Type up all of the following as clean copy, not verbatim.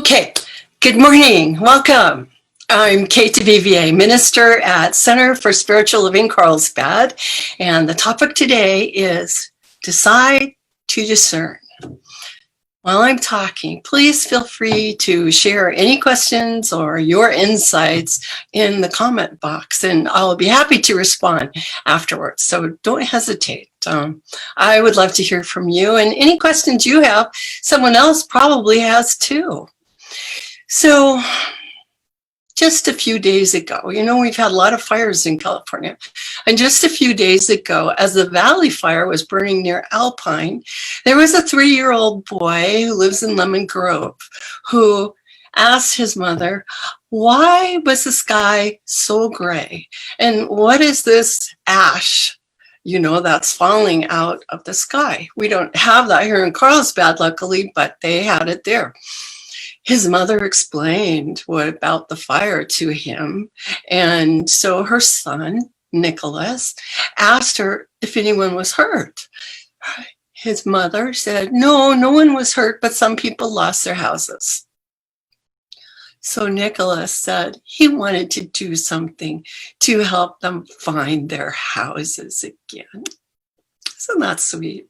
Okay, good morning. Welcome. I'm Kate DuVivier, minister at Center for Spiritual Living, Carlsbad, and the topic today is decide to discern. While I'm talking, please feel free to share any questions or your insights in the comment box, and I'll be happy to respond afterwards. So don't hesitate. I would love to hear from you, and any questions you have, someone else probably has too. So just a few days ago, we've had a lot of fires in California. And just a few days ago, as the Valley Fire was burning near Alpine, there was a 3-year-old boy who lives in Lemon Grove who asked his mother, why was the sky so gray? And what is this ash, that's falling out of the sky? We don't have that here in Carlsbad, luckily, but they had it there. His mother explained what about the fire to him. And so her son, Nicholas, asked her if anyone was hurt. His mother said, no one was hurt, but some people lost their houses. So Nicholas said he wanted to do something to help them find their houses again. Isn't that sweet?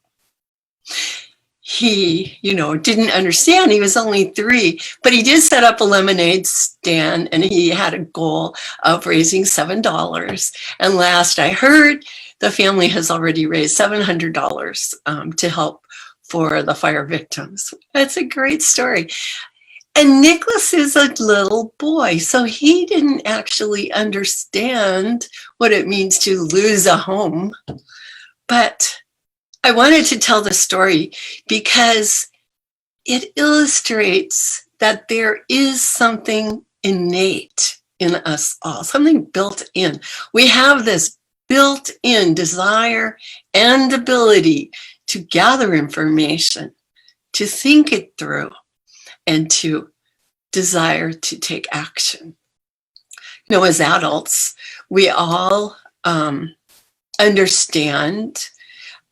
He, didn't understand. He was only 3, but he did set up a lemonade stand and he had a goal of raising $7. And last I heard, the family has already raised $700 to help for the fire victims. That's a great story. And Nicholas is a little boy, so he didn't actually understand what it means to lose a home. But I wanted to tell the story because it illustrates that there is something innate in us all, something built in. We have this built-in desire and ability to gather information, to think it through, and to desire to take action. As adults, we all understand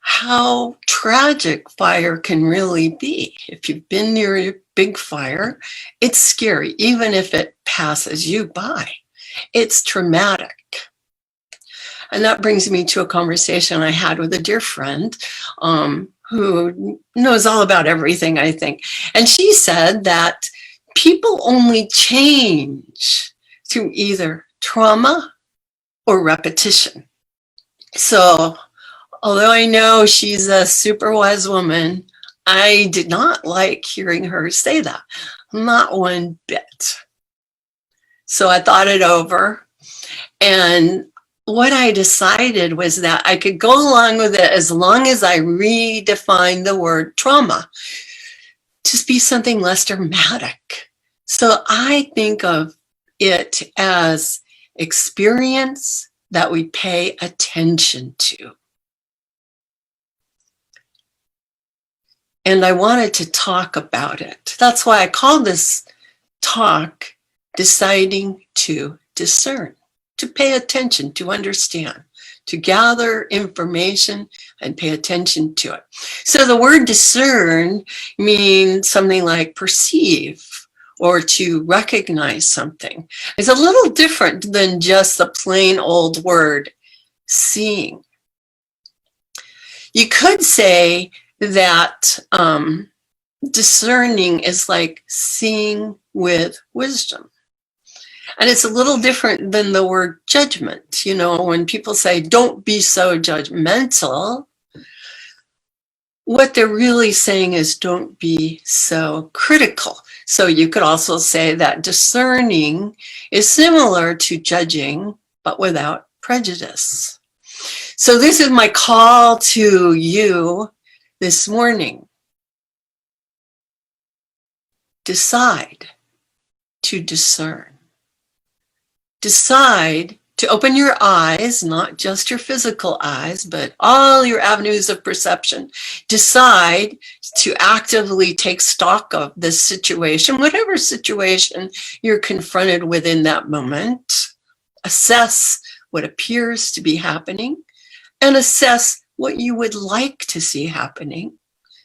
how tragic fire can really be. If you've been near a big fire, it's scary, even if it passes you by. It's traumatic. And that brings me to a conversation I had with a dear friend who knows all about everything, I think. And she said that people only change through either trauma or repetition. So although I know she's a super wise woman, I did not like hearing her say that, not one bit. So I thought it over, and what I decided was that I could go along with it as long as I redefine the word trauma to be something less dramatic. So I think of it as experience that we pay attention to. And I wanted to talk about it. That's why I called this talk Deciding to Discern, to pay attention, to understand, to gather information and pay attention to it. So the word discern means something like perceive or to recognize something. It's a little different than just the plain old word seeing. You could say that discerning is like seeing with wisdom. And it's a little different than the word judgment. When people say, don't be so judgmental, what they're really saying is don't be so critical. So you could also say that discerning is similar to judging, but without prejudice. So this is my call to you this morning. Decide to discern. Decide to open your eyes, not just your physical eyes, but all your avenues of perception. Decide to actively take stock of this situation, whatever situation you're confronted with in that moment. Assess what appears to be happening and assess what you would like to see happening.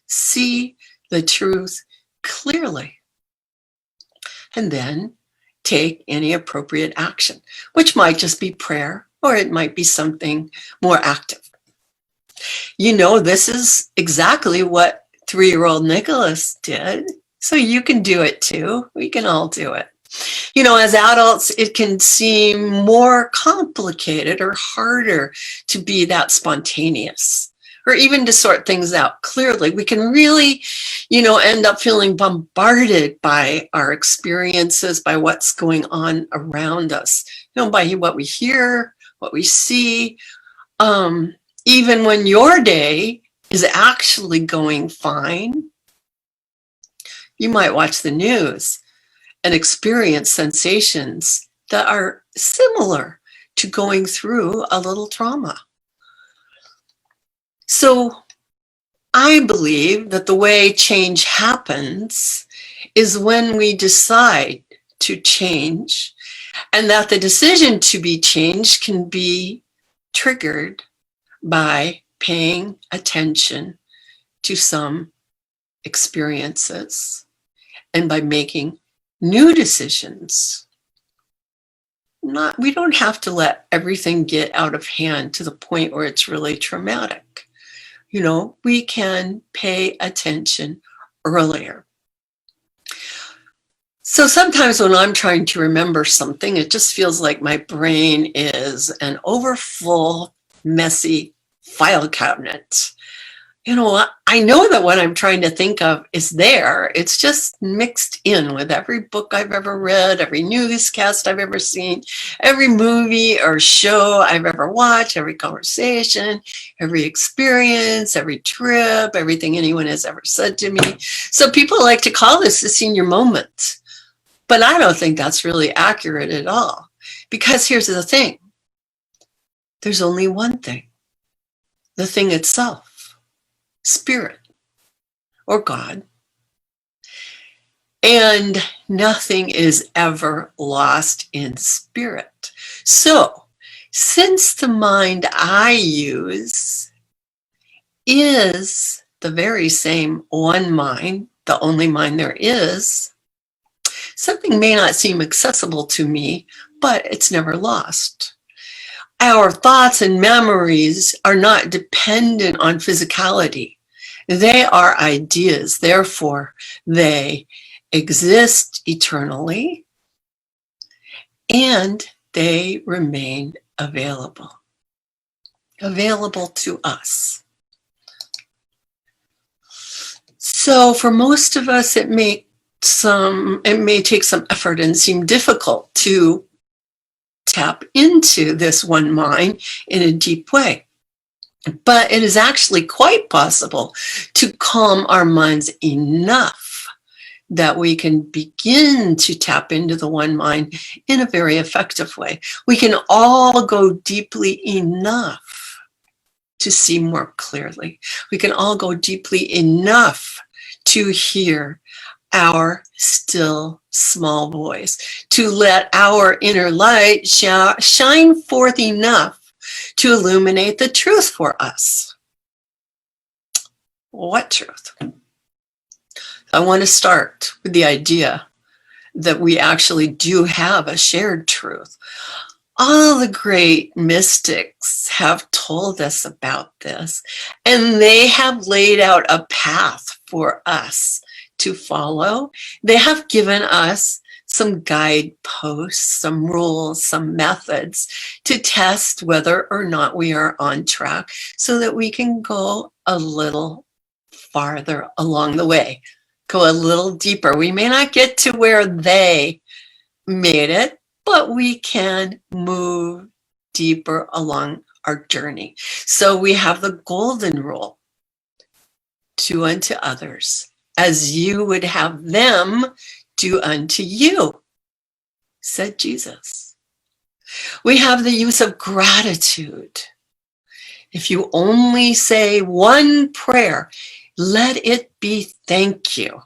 See the truth clearly. and then take any appropriate action, which might just be prayer, or it might be something more active. You know, this is exactly what 3-year-old Nicholas did. So you can do it too. We can all do it. You know, as adults, it can seem more complicated or harder to be that spontaneous, or even to sort things out clearly. We can really, you know, end up feeling bombarded by our experiences, by what's going on around us, you know, by what we hear, what we see. Even when your day is actually going fine, you might watch the news and experience sensations that are similar to going through a little trauma. So I believe that the way change happens is when we decide to change, and that the decision to be changed can be triggered by paying attention to some experiences and by making new decisions. We don't have to let everything get out of hand to the point where it's really traumatic. You know, we can pay attention earlier. So sometimes when I'm trying to remember something, it just feels like my brain is an overfull, messy file cabinet. You know, I know that what I'm trying to think of is there. It's just mixed in with every book I've ever read, every newscast I've ever seen, every movie or show I've ever watched, every conversation, every experience, every trip, everything anyone has ever said to me. So people like to call this the senior moment. But I don't think that's really accurate at all. Because here's the thing. There's only one thing. The thing itself. Spirit or God. And nothing is ever lost in spirit. So, since the mind I use is the very same one mind, the only mind there is, something may not seem accessible to me, but it's never lost. Our thoughts and memories are not dependent on physicality. They are ideas, therefore they exist eternally and they remain available to us. So for most of us, it may take some effort and seem difficult to tap into this one mind in a deep way. But it is actually quite possible to calm our minds enough that we can begin to tap into the one mind in a very effective way. We can all go deeply enough to see more clearly. We can all go deeply enough to hear our still small voice, to let our inner light shine forth enough to illuminate the truth for us. What truth? I want to start with the idea that we actually do have a shared truth. All the great mystics have told us about this, and they have laid out a path for us to follow. They have given us some guideposts, some rules, some methods to test whether or not we are on track so that we can go a little farther along the way, go a little deeper. We may not get to where they made it, but we can move deeper along our journey. So we have the golden rule: do unto others as you would have them do unto you, said Jesus. We have the use of gratitude. If you only say one prayer, let it be thank you,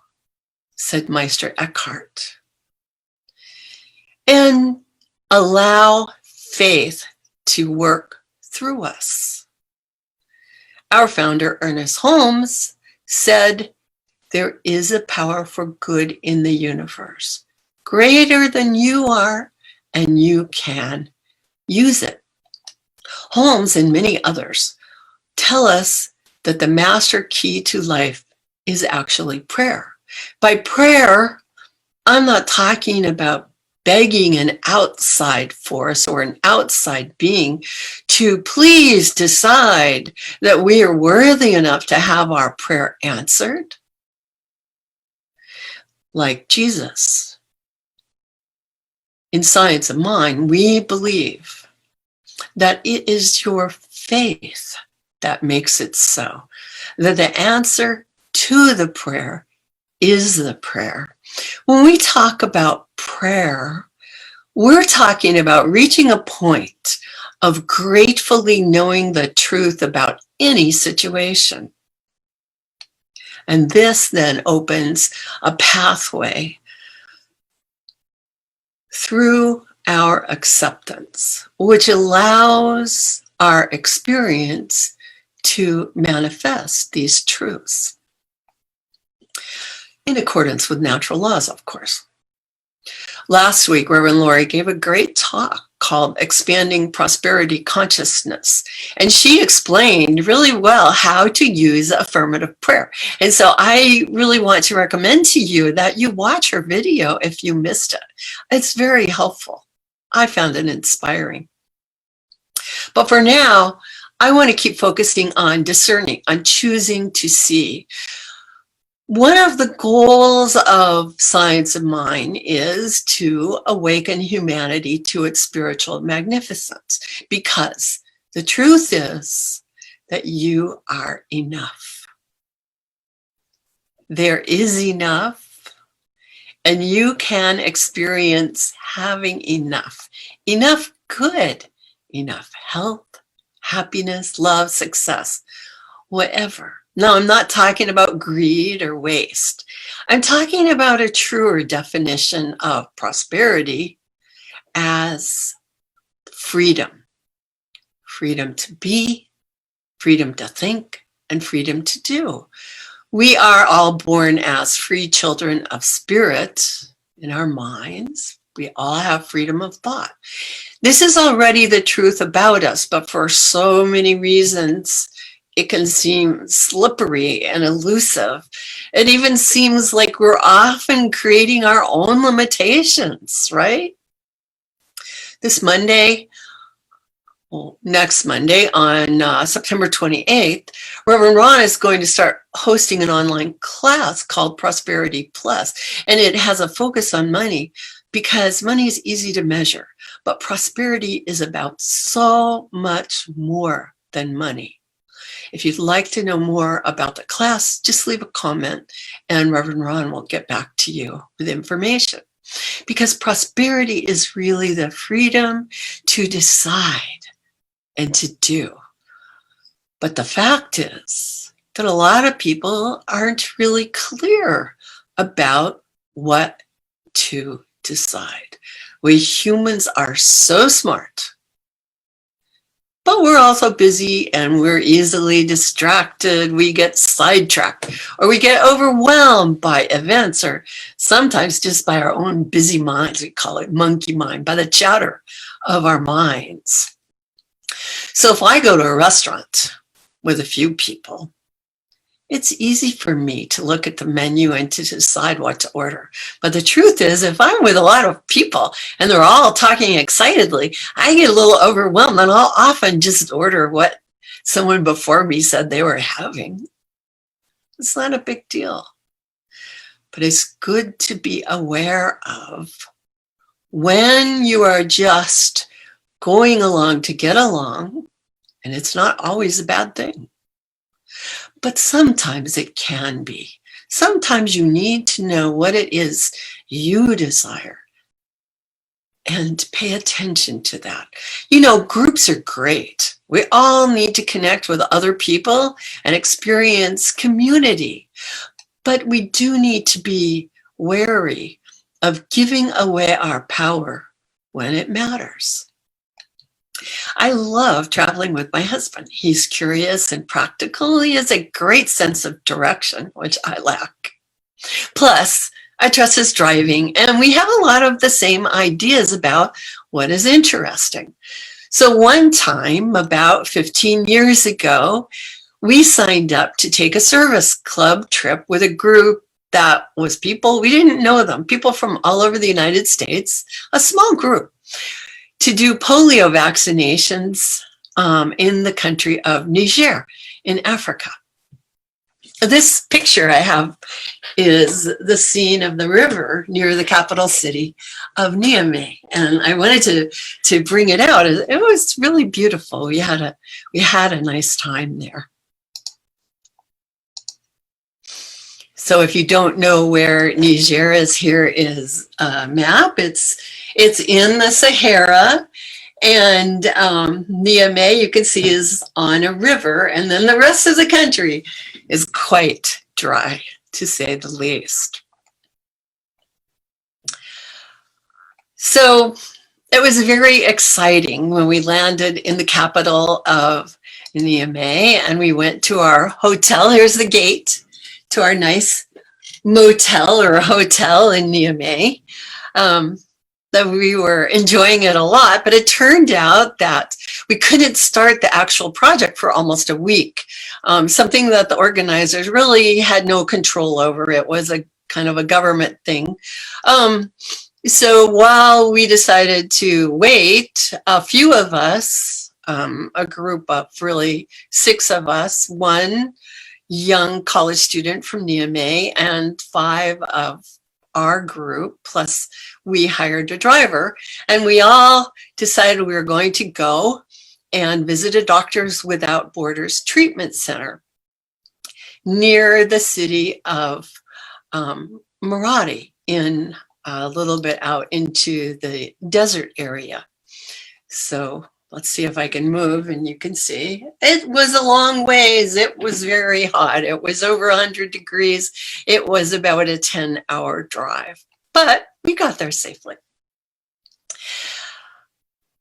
said Meister Eckhart. And allow faith to work through us. Our founder, Ernest Holmes, said, there is a power for good in the universe. greater than you are, and you can use it. Holmes and many others tell us that the master key to life is actually prayer. By prayer, I'm not talking about begging an outside force or an outside being to please decide that we are worthy enough to have our prayer answered. Like Jesus. In Science of Mind, we believe that it is your faith that makes it so, that the answer to the prayer is the prayer. When we talk about prayer, we're talking about reaching a point of gratefully knowing the truth about any situation. And this then opens a pathway through our acceptance, which allows our experience to manifest these truths in accordance with natural laws, of course. Last week, Reverend Lori gave a great talk called Expanding Prosperity Consciousness. And she explained really well how to use affirmative prayer. And so I really want to recommend to you that you watch her video if you missed it. It's very helpful. I found it inspiring. But for now, I want to keep focusing on discerning, on choosing to see. One of the goals of Science of Mind is to awaken humanity to its spiritual magnificence, because the truth is that you are enough. There is enough, and you can experience having enough. Enough good, enough health, happiness, love, success, whatever. Now, I'm not talking about greed or waste. I'm talking about a truer definition of prosperity as freedom. Freedom to be, freedom to think, and freedom to do. We are all born as free children of spirit in our minds. We all have freedom of thought. This is already the truth about us, but for so many reasons, it can seem slippery and elusive. It even seems like we're often creating our own limitations, right? This Monday, next Monday on September 28th, Reverend Ron is going to start hosting an online class called Prosperity Plus. And it has a focus on money because money is easy to measure, but prosperity is about so much more than money. If you'd like to know more about the class, just leave a comment and Reverend Ron will get back to you with information. Because prosperity is really the freedom to decide and to do. But the fact is that a lot of people aren't really clear about what to decide. We humans are so smart. But we're also busy and we're easily distracted. We get sidetracked or we get overwhelmed by events or sometimes just by our own busy minds. We call it monkey mind, by the chatter of our minds. So if I go to a restaurant with a few people, it's easy for me to look at the menu and to decide what to order. But the truth is, if I'm with a lot of people and they're all talking excitedly, I get a little overwhelmed and I'll often just order what someone before me said they were having. It's not a big deal. But it's good to be aware of when you are just going along to get along, and it's not always a bad thing. But sometimes it can be. Sometimes you need to know what it is you desire and pay attention to that. You know, groups are great. We all need to connect with other people and experience community. But we do need to be wary of giving away our power when it matters. I love traveling with my husband. He's curious and practical. He has a great sense of direction, which I lack. Plus, addresses driving, and we have a lot of the same ideas about what is interesting. So one time, about 15 years ago, we signed up to take a service club trip with a group that was people, we didn't know them, people from all over the United States, a small group, to do polio vaccinations in the country of Niger in Africa. This picture I have is the scene of the river near the capital city of Niamey, and I wanted to bring it out. It was really beautiful. We had a nice time there. So if you don't know where Niger is, here is a map. It's in the Sahara, and Niamey, you can see, is on a river, and then the rest of the country is quite dry, to say the least. So it was very exciting when we landed in the capital of Niamey, and we went to our hotel. Here's the gate to our nice motel or hotel in Niamey. That we were enjoying it a lot, but it turned out that we couldn't start the actual project for almost a week. Something that the organizers really had no control over. It was a kind of a government thing. So while we decided to wait, a few of us, a group of really 6 of us, one young college student from Niamey and 5 of our group, plus we hired a driver, and we all decided we were going to go and visit a Doctors Without Borders treatment center near the city of Maradi, in a little bit out into the desert area. So let's see if I can move, and you can see it was a long ways. It was very hot. It was over 100 degrees. It was about a 10-hour drive, but we got there safely.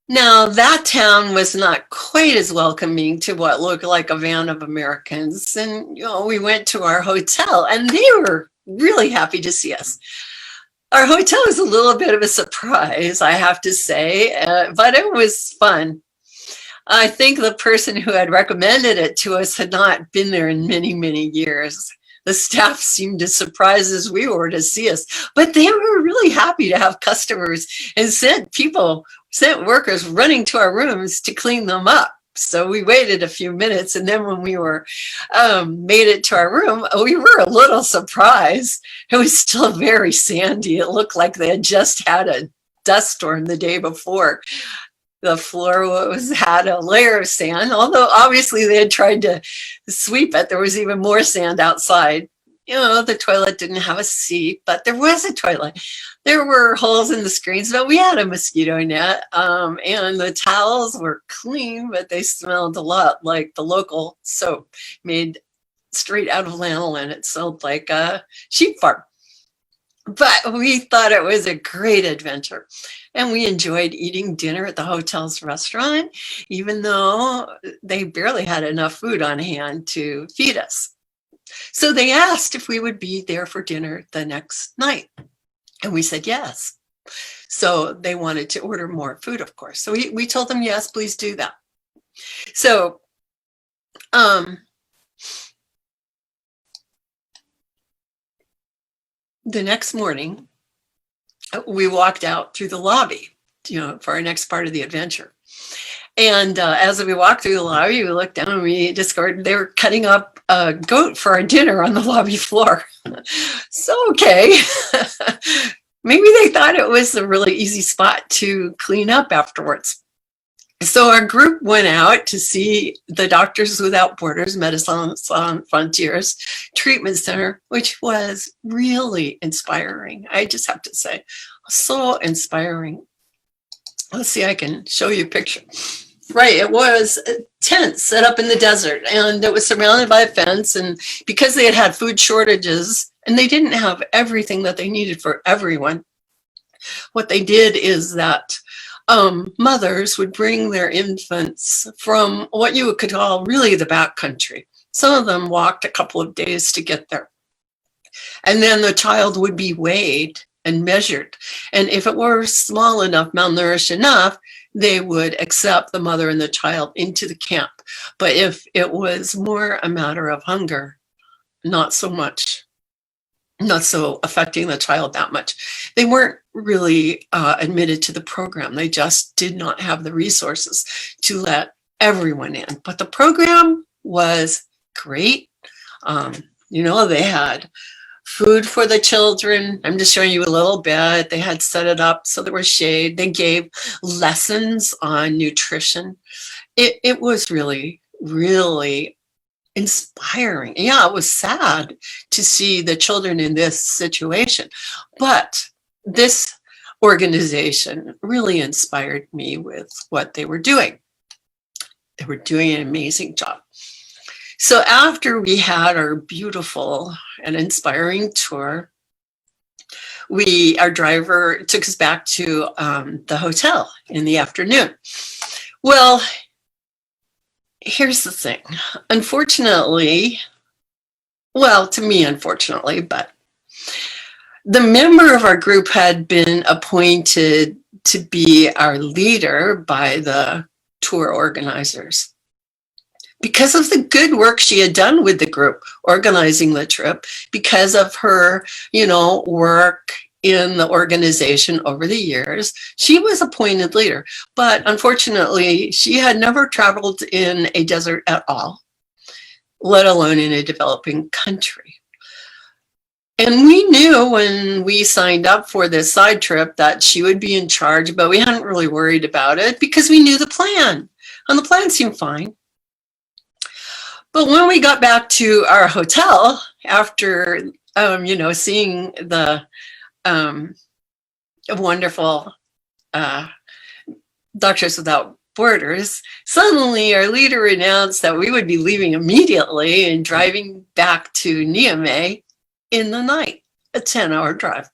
Now, that town was not quite as welcoming to what looked like a van of Americans. And, we went to our hotel, and they were really happy to see us. Our hotel was a little bit of a surprise, I have to say, but it was fun. I think the person who had recommended it to us had not been there in many, many years. The staff seemed as surprised as we were to see us, but they were really happy to have customers and sent workers running to our rooms to clean them up. So we waited a few minutes, and then when we were made it to our room, we were a little surprised. It was still very sandy. It looked like they had just had a dust storm the day before. The floor had a layer of sand, although obviously they had tried to sweep it. There was even more sand outside. The toilet didn't have a seat, but there was a toilet. There were holes in the screens, but we had a mosquito net, and the towels were clean, but they smelled a lot like the local soap made straight out of lanolin. It smelled like a sheep farm. But we thought it was a great adventure, and we enjoyed eating dinner at the hotel's restaurant, even though they barely had enough food on hand to feed us. So they asked if we would be there for dinner the next night, and we said yes. So they wanted to order more food, of course. So we told them, yes, please do that. So the next morning, we walked out through the lobby, for our next part of the adventure. And as we walked through the lobby, we looked down and we discovered they were cutting up a goat for our dinner on the lobby floor. So, okay. Maybe they thought it was a really easy spot to clean up afterwards. So our group went out to see the Doctors Without Borders Médecins Sans Frontières treatment center, which was really inspiring. I just have to say, so inspiring. Let's see, I can show you a picture. Right, it was a tent set up in the desert, and it was surrounded by a fence. And because they had had food shortages and they didn't have everything that they needed for everyone, what they did is that mothers would bring their infants from what you could call really the backcountry. Some of them walked a couple of days to get there. And then the child would be weighed and measured. And if it were small enough, malnourished enough, they would accept the mother and the child into the camp. But if it was more a matter of hunger, not so much, not so affecting the child that much, they weren't really admitted to the program. They just did not have the resources to let everyone in. But the program was great. They had food for the children. I'm just showing you a little bit. They had set it up so there was shade. They gave lessons on nutrition. It was really, really inspiring. Yeah, it was sad to see the children in this situation, but this organization really inspired me with what they were doing. They were doing an amazing job. So after we had our beautiful and inspiring tour, our driver took us back to the hotel in the afternoon. Well, here's the thing. Unfortunately, well, to me, unfortunately, but the member of our group had been appointed to be our leader by the tour organizers. Because of the good work she had done with the group, organizing the trip, because of her, work in the organization over the years, she was appointed leader. But unfortunately, she had never traveled in a desert at all, let alone in a developing country. And we knew when we signed up for this side trip that she would be in charge, but we hadn't really worried about it because we knew the plan, and the plan seemed fine. But when we got back to our hotel after, seeing the wonderful Doctors Without Borders, suddenly our leader announced that we would be leaving immediately and driving back to Niamey in the night, a 10-hour drive.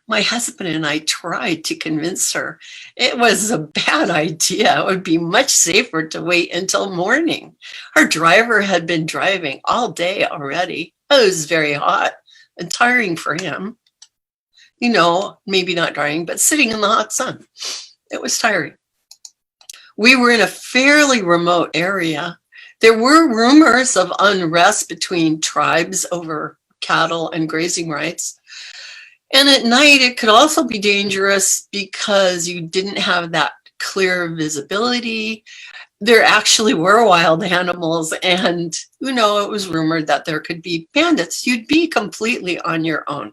My husband and I tried to convince her it was a bad idea. It would be much safer to wait until morning. Our driver had been driving all day already. It was very hot and tiring for him. Maybe not driving, but sitting in the hot sun. It was tiring. We were in a fairly remote area. There were rumors of unrest between tribes over cattle and grazing rights. And at night, it could also be dangerous because you didn't have that clear visibility. There actually were wild animals, and, it was rumored that there could be bandits. You'd be completely on your own.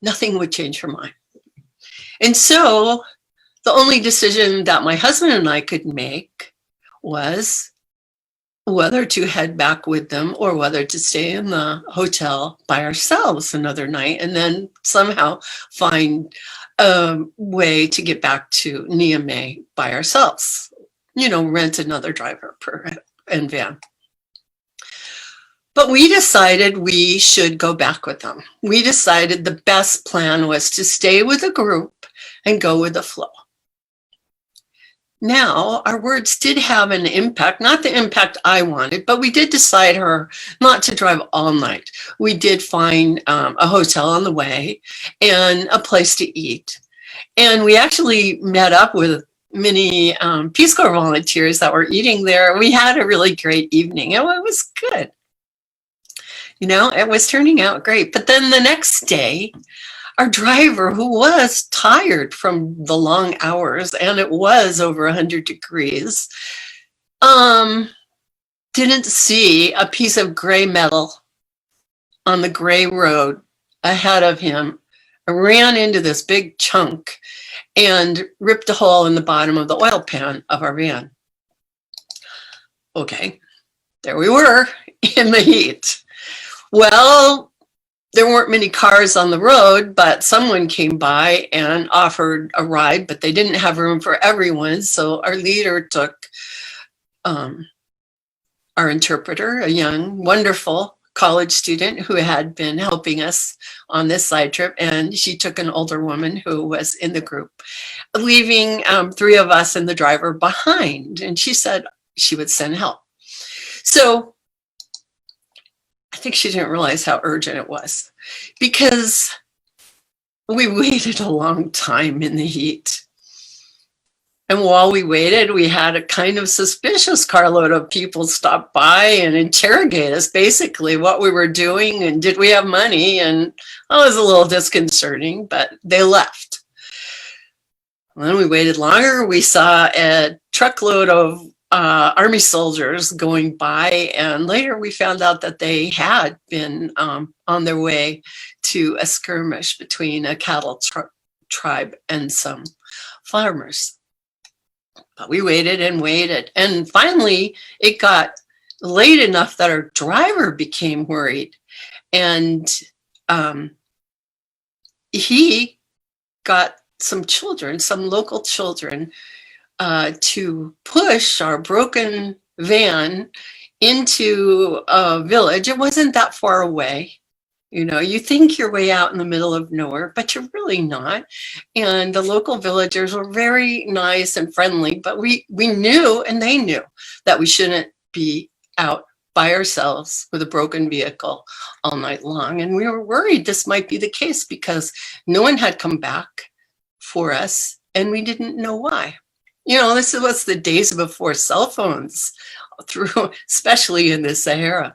Nothing would change her mind. And so the only decision that my husband and I could make was whether to head back with them or whether to stay in the hotel by ourselves another night and then somehow find a way to get back to Niamey by ourselves, rent another driver and van. But we decided we should go back with them. We decided the best plan was to stay with the group and go with the flow. Now, our words did have an impact, not the impact I wanted, but we did decide her not to drive all night. We did find a hotel on the way and a place to eat. And we actually met up with many Peace Corps volunteers that were eating there. We had a really great evening. It was good. It was turning out great. But then the next day, our driver, who was tired from the long hours, and it was over 100 degrees, didn't see a piece of gray metal on the gray road ahead of him, ran into this big chunk and ripped a hole in the bottom of the oil pan of our van. Okay, there we were in the heat. Well, there weren't many cars on the road, but someone came by and offered a ride, but they didn't have room for everyone. So our leader took our interpreter, a young, wonderful college student who had been helping us on this side trip, and she took an older woman who was in the group, leaving 3 of us and the driver behind. And she said she would send help. So think she didn't realize how urgent it was, because we waited a long time in the heat. And while we waited, we had a kind of suspicious carload of people stop by and interrogate us, basically what we were doing and did we have money. And it was a little disconcerting, but they left. When we waited longer, we saw a truckload of Army soldiers going by, and later we found out that they had been on their way to a skirmish between a cattle tribe and some farmers. But we waited and waited, and finally it got late enough that our driver became worried, and he got some children, some local children, to push our broken van into a village. It wasn't that far away. You know, you think you're way out in the middle of nowhere, but you're really not. And the local villagers were very nice and friendly, but we knew, and they knew, that we shouldn't be out by ourselves with a broken vehicle all night long. And we were worried this might be the case because no one had come back for us, and we didn't know why. You know, this was the days before cell phones, especially in the Sahara.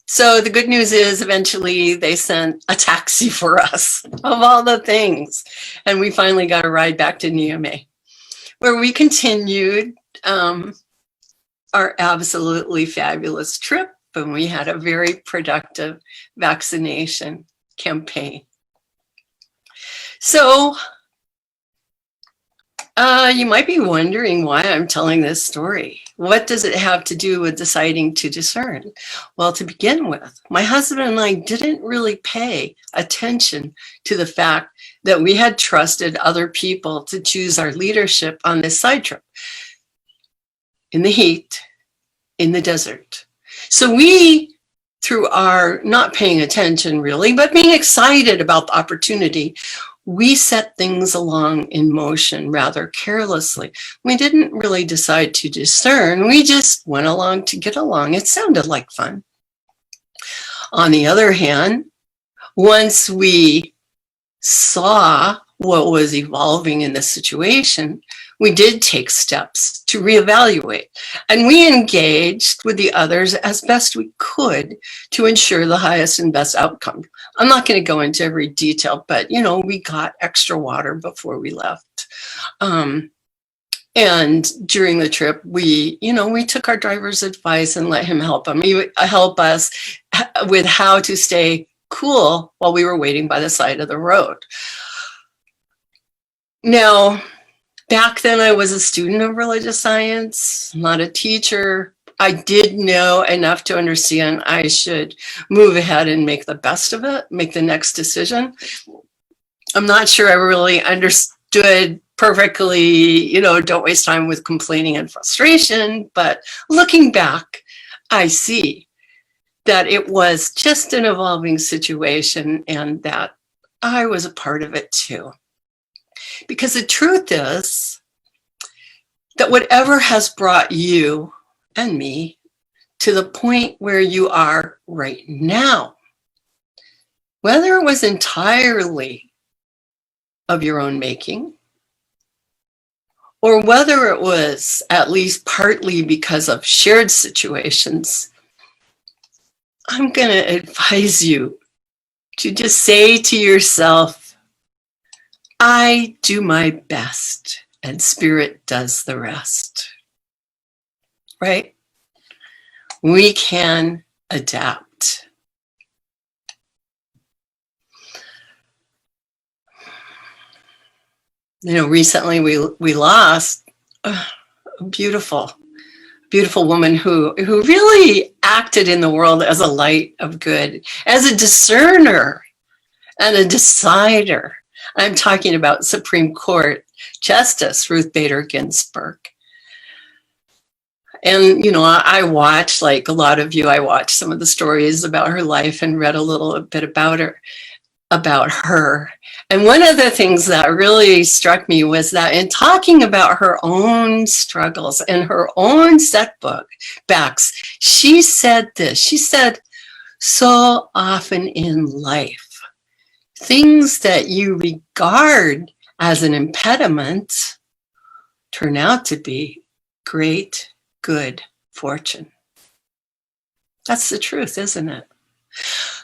So the good news is eventually they sent a taxi for us, of all the things. And we finally got a ride back to Niamey, where we continued our absolutely fabulous trip. And we had a very productive vaccination campaign. So you might be wondering why I'm telling this story. What does it have to do with deciding to discern? Well, to begin with, my husband and I didn't really pay attention to the fact that we had trusted other people to choose our leadership on this side trip, in the heat, in the desert. So we, through our not paying attention really, but being excited about the opportunity, we set things along in motion rather carelessly. We didn't really decide to discern. We just went along to get along. It sounded like fun. On the other hand, once we saw what was evolving in the situation, we did take steps to reevaluate, and we engaged with the others as best we could to ensure the highest and best outcome. I'm not going to go into every detail, but you know, we got extra water before we left. And during the trip, we took our driver's advice and let him help us with how to stay cool while we were waiting by the side of the road. Now, back then I was a student of religious science, not a teacher. I did know enough to understand I should move ahead and make the best of it, make the next decision. I'm not sure I really understood perfectly, don't waste time with complaining and frustration, but looking back, I see that it was just an evolving situation and that I was a part of it too. Because the truth is that whatever has brought you and me to the point where you are right now, whether it was entirely of your own making, or whether it was at least partly because of shared situations, I'm going to advise you to just say to yourself, I do my best and Spirit does the rest. Right? We can adapt. Recently we lost a beautiful woman who really acted in the world as a light of good, as a discerner and a decider. I'm talking about Supreme Court Justice Ruth Bader Ginsburg. And, I watched, like a lot of you, I watched some of the stories about her life and read a little bit about her. about her. And one of the things that really struck me was that in talking about her own struggles and her own setbacks, she said this. She said, so often in life, things that you regard as an impediment turn out to be great, good fortune. That's the truth, isn't it?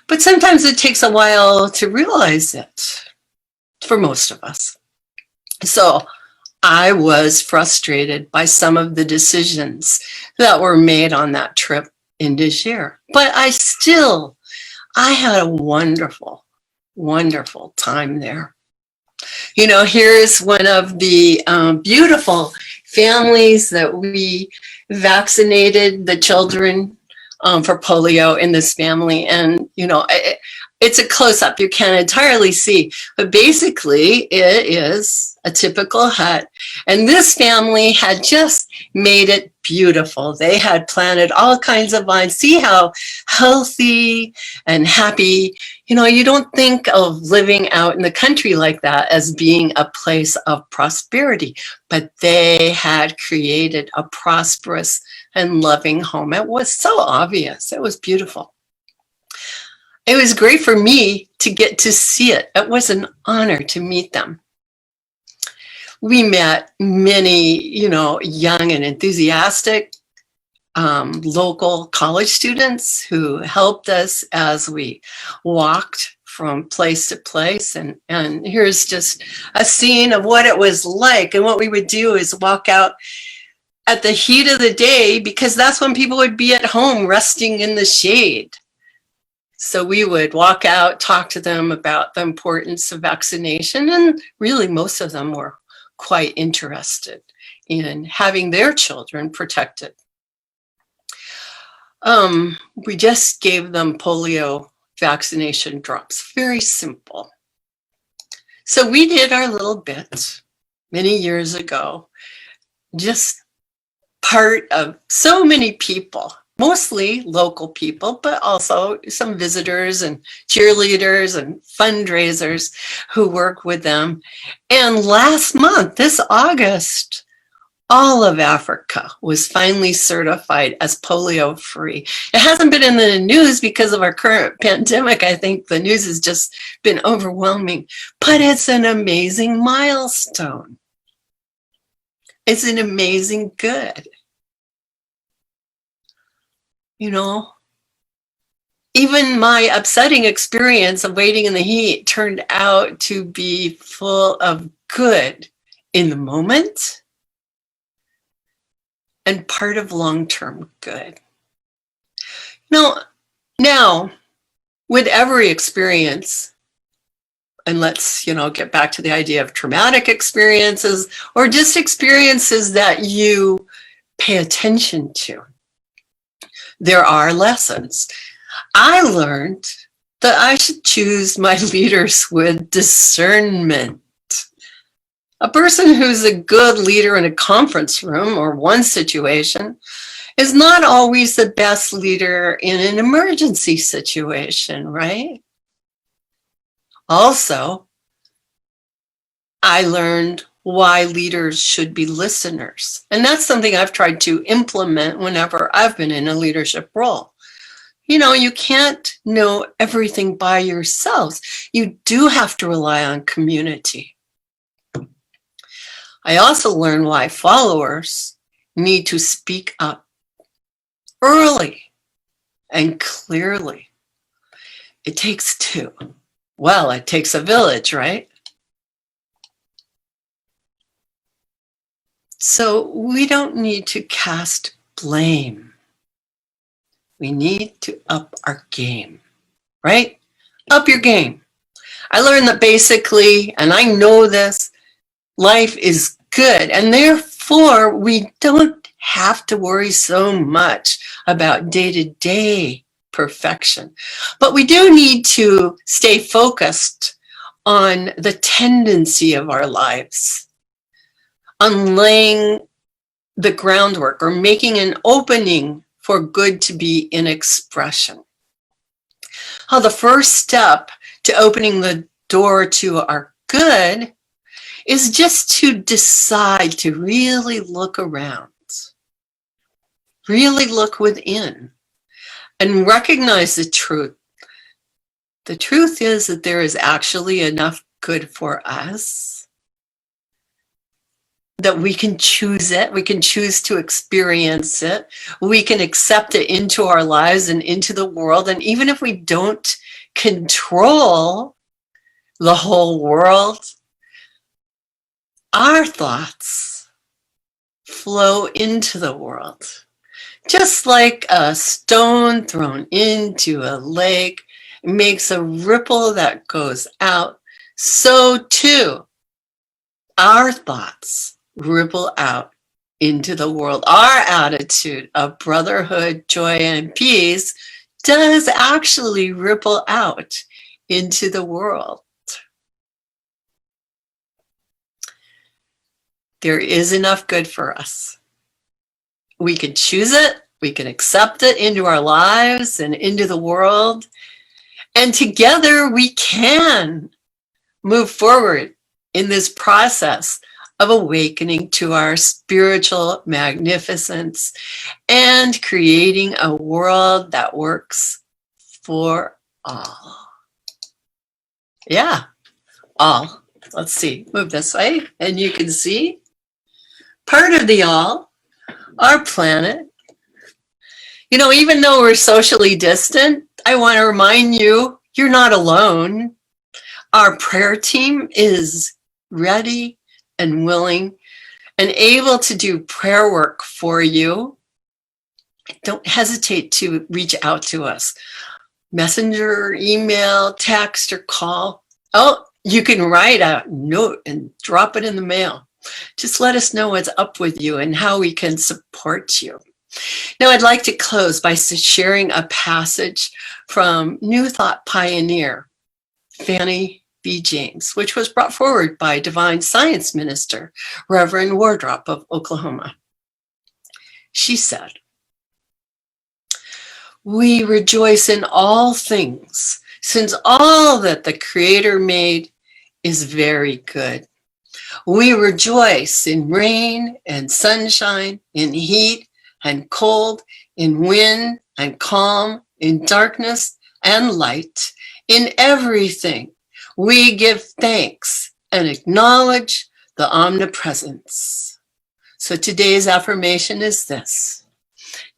But sometimes it takes a while to realize it for most of us. So I was frustrated by some of the decisions that were made on that trip in DuVivier. But I had a wonderful, wonderful time there. You know, here's one of the beautiful families that we vaccinated the children for polio in this family. And, you know, it's a close-up. You can't entirely see. But basically, it is a typical hut. And this family had just made it beautiful. They had planted all kinds of vines. See how healthy and happy. You know, you don't think of living out in the country like that as being a place of prosperity. But they had created a prosperous and loving home. It was so obvious. It was beautiful. It was great for me to get to see it. It was an honor to meet them. We met many, you know, young and enthusiastic local college students who helped us as we walked from place to place. And here's just a scene of what it was like. And what we would do is walk out at the heat of the day, because that's when people would be at home resting in the shade. So we would walk out, talk to them about the importance of vaccination, and really most of them were quite interested in having their children protected. We just gave them polio vaccination drops, very simple. So we did our little bit many years ago, just part of so many people, mostly local people, but also some visitors and cheerleaders and fundraisers who work with them. And last month, this August, all of Africa was finally certified as polio free. It hasn't been in the news because of our current pandemic. I think the news has just been overwhelming, but it's an amazing milestone. It's an amazing good. You know, even my upsetting experience of waiting in the heat turned out to be full of good in the moment and part of long-term good. Now, with every experience, and let's, get back to the idea of traumatic experiences or just experiences that you pay attention to, there are lessons. I learned that I should choose my leaders with discernment. A person who's a good leader in a conference room or one situation is not always the best leader in an emergency situation, right? Also, I learned why leaders should be listeners. And that's something I've tried to implement whenever I've been in a leadership role. You can't know everything by yourselves. You do have to rely on community. I also learned why followers need to speak up early and clearly. It takes two. Well, it takes a village, right? So we don't need to cast blame. We need to up our game, right? Up your game. I learned that basically, and I know this, life is good, and therefore we don't have to worry so much about day-to-day perfection. But we do need to stay focused on the tendency of our lives, on laying the groundwork or making an opening for good to be in expression. How the first step to opening the door to our good is just to decide to really look around, really look within, and recognize the truth. The truth is that there is actually enough good for us, that we can choose it, we can choose to experience it, we can accept it into our lives and into the world. And even if we don't control the whole world, our thoughts flow into the world. Just like a stone thrown into a lake makes a ripple that goes out, so too our thoughts ripple out into the world. Our attitude of brotherhood, joy, and peace does actually ripple out into the world. There is enough good for us. We can choose it, we can accept it into our lives and into the world, and together we can move forward in this process of awakening to our spiritual magnificence and creating a world that works for all. Yeah, all. Let's see, move this way, and you can see part of the all, our planet. You know, even though we're socially distant, I want to remind you, you're not alone. Our prayer team is ready and willing and able to do prayer work for you. Don't hesitate to reach out to us. Messenger, email, text, or call. Oh, you can write a note and drop it in the mail. Just let us know what's up with you and how we can support you. Now, I'd like to close by sharing a passage from New Thought pioneer Fannie B. James, which was brought forward by Divine Science Minister Reverend Wardrop of Oklahoma. She said, "We rejoice in all things, since all that the Creator made is very good. We rejoice in rain and sunshine, in heat and cold, in wind and calm, in darkness and light, in everything. We give thanks and acknowledge the omnipresence." So today's affirmation is this: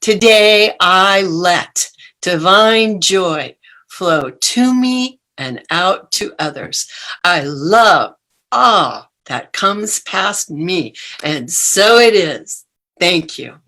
today I let divine joy flow to me and out to others. I love all that comes past me, and so it is. Thank you.